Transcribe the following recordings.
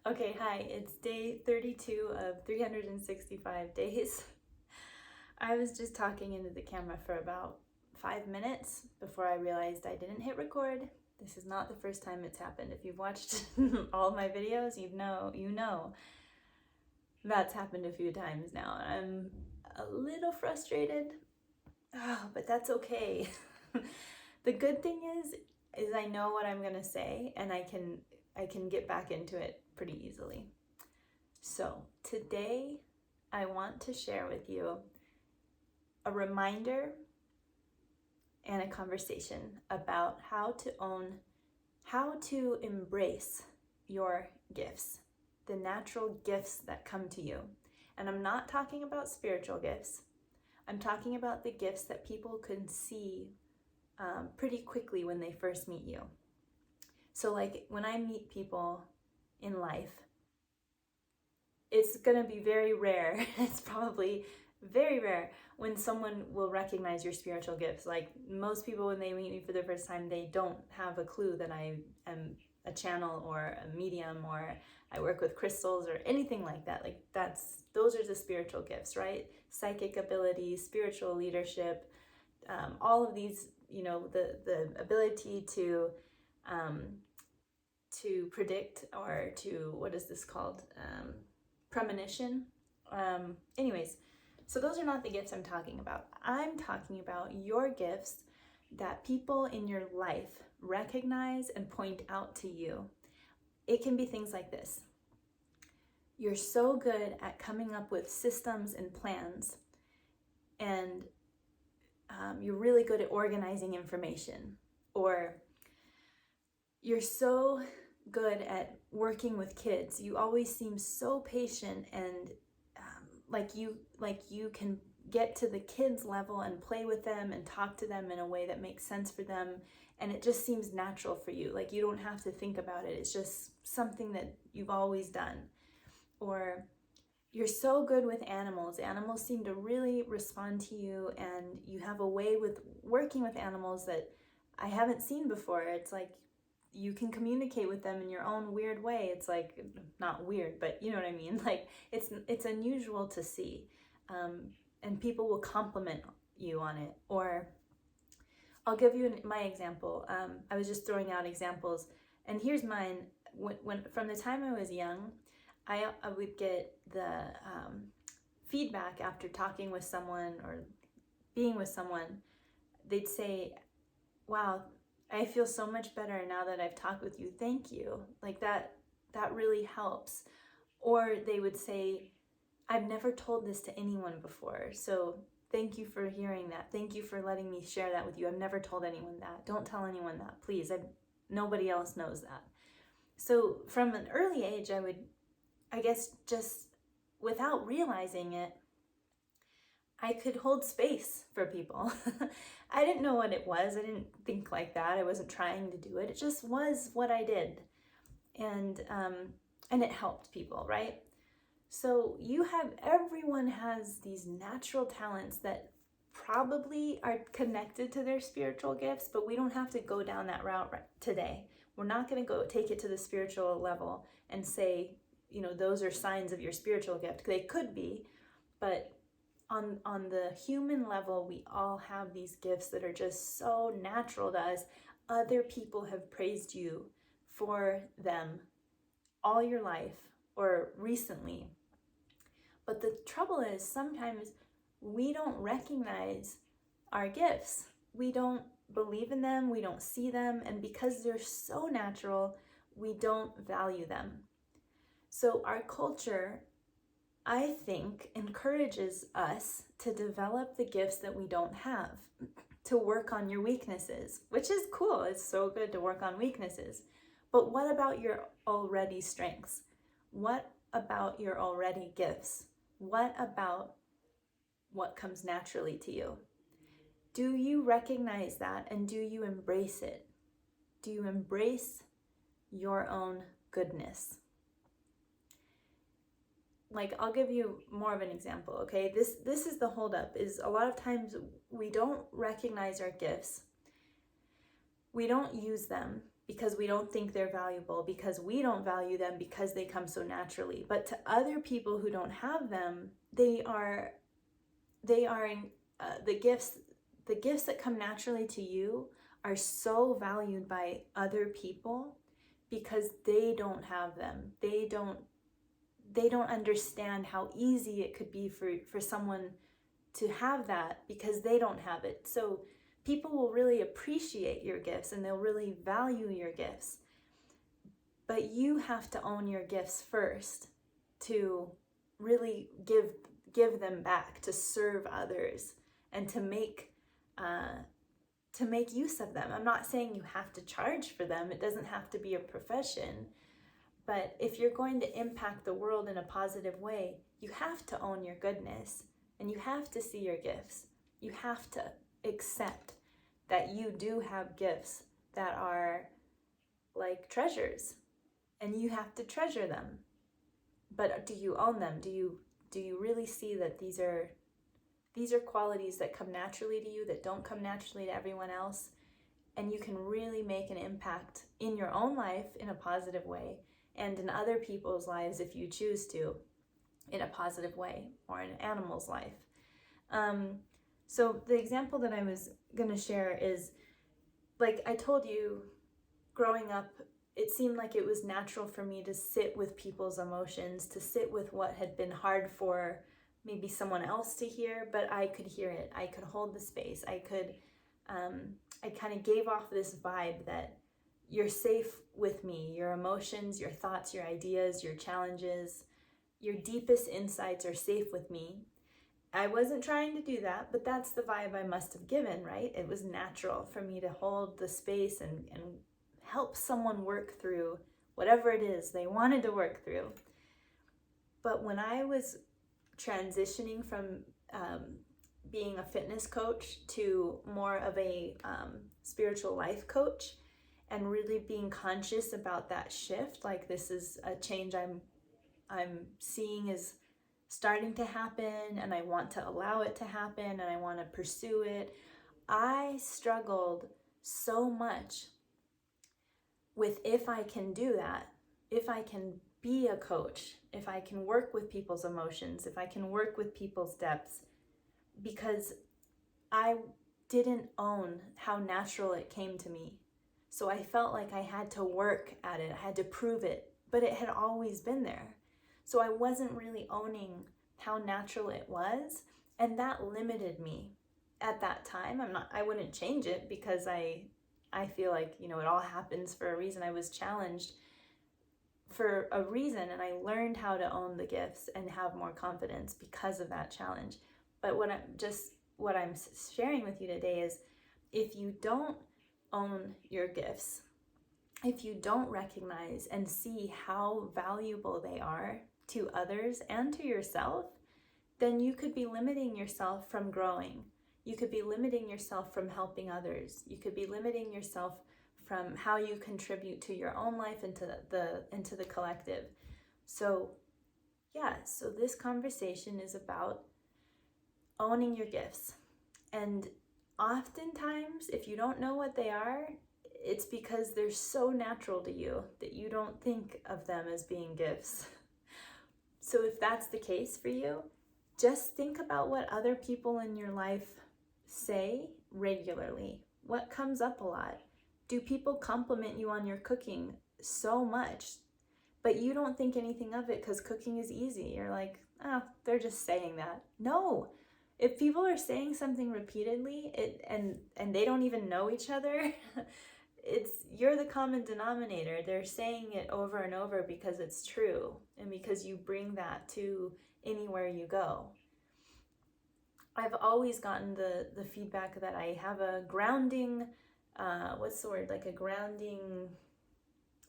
Okay, hi, it's day 32 of 365 days. I was just talking into the camera for about 5 minutes before I realized I didn't hit record. This is not the first time it's happened. If you've watched all of my videos, you know that's happened a few times now. I'm a little frustrated, but that's okay. The good thing is I know what I'm gonna say and I can get back into it pretty easily. So today I want to share with you a reminder and a conversation about how to embrace your gifts, the natural gifts that come to you. And I'm not talking about spiritual gifts. I'm talking about the gifts that people can see pretty quickly when they first meet you. So, like when I meet people in life, it's going to be very rare. It's probably very rare when someone will recognize your spiritual gifts. Like most people, when they meet me for the first time, they don't have a clue that I am a channel or a medium or I work with crystals or anything like that. Like those are the spiritual gifts, right? Psychic abilities, spiritual leadership, all of these, the ability um, to predict or to, what is this called? Premonition. Anyways, so those are not the gifts I'm talking about. I'm talking about your gifts that people in your life recognize and point out to you. It can be things like this. You're so good at coming up with systems and plans, and you're really good at organizing information, or you're so good at working with kids. You always seem so patient and like you can get to the kids level and play with them and talk to them in a way that makes sense for them, and it just seems natural for you. Like you don't have to think about it. It's just something that you've always done. Or you're so good with animals. Animals seem to really respond to you, and you have a way with working with animals that I haven't seen before. It's like you can communicate with them in your own weird way. It's like not weird, but you know what I mean. Like it's unusual to see, and people will compliment you on it. Or I'll give you my example. I was just throwing out examples, and here's mine. When from the time I was young, I would get the feedback after talking with someone or being with someone. They'd say, "Wow, I feel so much better now that I've talked with you. Thank you." Like that really helps. Or they would say, "I've never told this to anyone before. So thank you for hearing that. Thank you for letting me share that with you. I've never told anyone that. Don't tell anyone that, please. Nobody else knows that." So from an early age, I guess just without realizing it, I could hold space for people. I didn't know what it was. I didn't think like that. I wasn't trying to do it. It just was what I did. And it helped people, right? So everyone has these natural talents that probably are connected to their spiritual gifts, but we don't have to go down that route today. We're not going to go take it to the spiritual level and say, those are signs of your spiritual gift. They could be, but on the human level, we all have these gifts that are just so natural to us. Other people have praised you for them all your life or recently. But the trouble is sometimes we don't recognize our gifts. We don't believe in them, we don't see them, and because they're so natural, we don't value them. So our culture, I think, encourages us to develop the gifts that we don't have, to work on your weaknesses, which is cool. It's so good to work on weaknesses. But what about your already strengths? What about your already gifts? What about what comes naturally to you? Do you recognize that and do you embrace it? Do you embrace your own goodness? Like, I'll give you more of an example, okay? This is the holdup, is a lot of times we don't recognize our gifts. We don't use them. because we don't think they're valuable, because we don't value them, because they come so naturally. But to other people who don't have them, they are the gifts that come naturally to you are so valued by other people because they don't have them. They don't understand how easy it could be for someone to have that because they don't have it. So people will really appreciate your gifts and they'll really value your gifts. But you have to own your gifts first to really give them back, to serve others, and to make use of them. I'm not saying you have to charge for them. It doesn't have to be a profession. But if you're going to impact the world in a positive way, you have to own your goodness and you have to see your gifts. You have to accept that you do have gifts that are like treasures and you have to treasure them. But do you own them? Do you really see that these are qualities that come naturally to you, that don't come naturally to everyone else? And you can really make an impact in your own life in a positive way and in other people's lives if you choose to in a positive way, or in an animal's life. So the example that I was going to share is, like I told you, growing up, it seemed like it was natural for me to sit with people's emotions, to sit with what had been hard for maybe someone else to hear, but I could hear it. I could hold the space. I kind of gave off this vibe that you're safe with me. Your emotions, your thoughts, your ideas, your challenges, your deepest insights are safe with me. I wasn't trying to do that, but that's the vibe I must have given, right? It was natural for me to hold the space and help someone work through whatever it is they wanted to work through. But when I was transitioning from being a fitness coach to more of a spiritual life coach, and really being conscious about that shift, like this is a change I'm seeing is starting to happen, and I want to allow it to happen, and I want to pursue it. I struggled so much with if I can do that, if I can be a coach, if I can work with people's emotions, if I can work with people's depths, because I didn't own how natural it came to me. So I felt like I had to work at it, I had to prove it, but it had always been there. So I wasn't really owning how natural it was, and that limited me at that time. I wouldn't change it because I feel like, it all happens for a reason. I was challenged for a reason, and I learned how to own the gifts and have more confidence because of that challenge. But what I'm sharing with you today is, if you don't own your gifts, if you don't recognize and see how valuable they are to others and to yourself, then you could be limiting yourself from growing. You could be limiting yourself from helping others. You could be limiting yourself from how you contribute to your own life and into the collective. So this conversation is about owning your gifts. And oftentimes, if you don't know what they are, it's because they're so natural to you that you don't think of them as being gifts. So if that's the case for you, just think about what other people in your life say regularly. What comes up a lot? Do people compliment you on your cooking so much, but you don't think anything of it because cooking is easy? You're like, oh, they're just saying that. No. If people are saying something repeatedly, and they don't even know each other, you're the common denominator. They're saying it over and over because it's true, and because you bring that to anywhere you go. I've always gotten the feedback that I have a grounding, like a grounding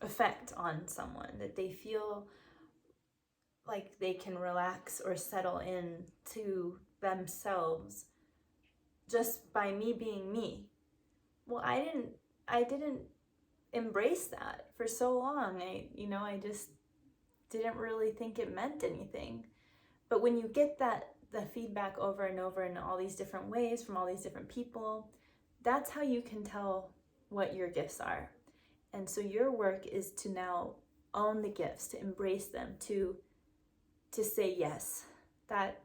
effect on someone, that they feel like they can relax or settle in to themselves just by me being me. Well, I didn't embrace that for so long. I just didn't really think it meant anything. But when you get the feedback over and over in all these different ways from all these different people, that's how you can tell what your gifts are. And so your work is to now own the gifts, to embrace them, to say yes. That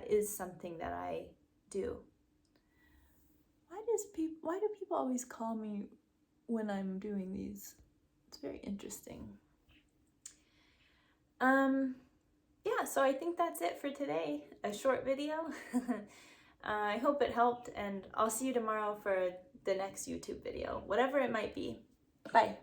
is something that I do. Why do people always call me when I'm doing these? It's very interesting. Yeah, so I think that's it for today. A short video. I hope it helped, and I'll see you tomorrow for the next YouTube video, whatever it might be. Bye.